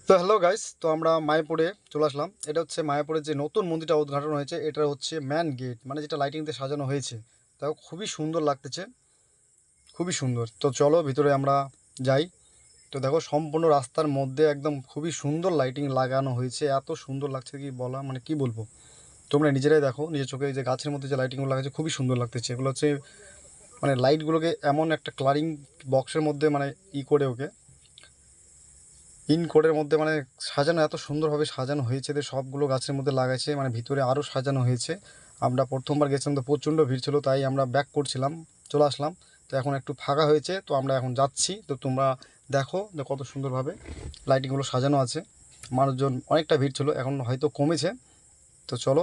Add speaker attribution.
Speaker 1: তো hello guys, তো আমরা মায়াপুরে চলে আসলাম। এটা হচ্ছে মায়াপুরের যে নতুন মন্দিরটা উদ্ঘাটন হয়েছে, এটা হচ্ছে ম্যান গেট, মানে যেটা লাইটিং দিয়ে সাজানো হয়েছে। তাও খুবই সুন্দর লাগতেছে, খুবই সুন্দর। তো চলো ভিতরে আমরা যাই। তো দেখো সম্পূর্ণ রাস্তার মধ্যে একদম খুবই সুন্দর লাইটিং লাগানো হয়েছে, এত সুন্দর লাগছে কি বলা, মানে কি বলবো। তোমরা নিজেরাই দেখো নিজের চোখে, এই যে গাছের মধ্যে যে লাইটিংগুলো লাগাচ্ছে খুবই সুন্দর লাগতেছে। এগুলো হচ্ছে মানে লাইটগুলোকে এমন একটা কালারিং বক্সের মধ্যে মানে করে ওকে পিন কোডের মধ্যে মানে সাজানো, এত সুন্দরভাবে সাজানো হয়েছে যে সবগুলো গাছের মধ্যে লাগাইছে, মানে ভিতরে আরও সাজানো হয়েছে। আমরা প্রথমবার গেছিলাম তো প্রচণ্ড ভিড় ছিল, তাই আমরা ব্যাক করছিলাম, চলে আসলাম। তো এখন একটু ফাঁকা হয়েছে, তো আমরা এখন যাচ্ছি। তো তোমরা দেখো যে কত সুন্দরভাবে লাইটিংগুলো সাজানো আছে। মানুষজন অনেকটা ভিড় ছিল, এখন হয়তো কমেছে। তো চলো।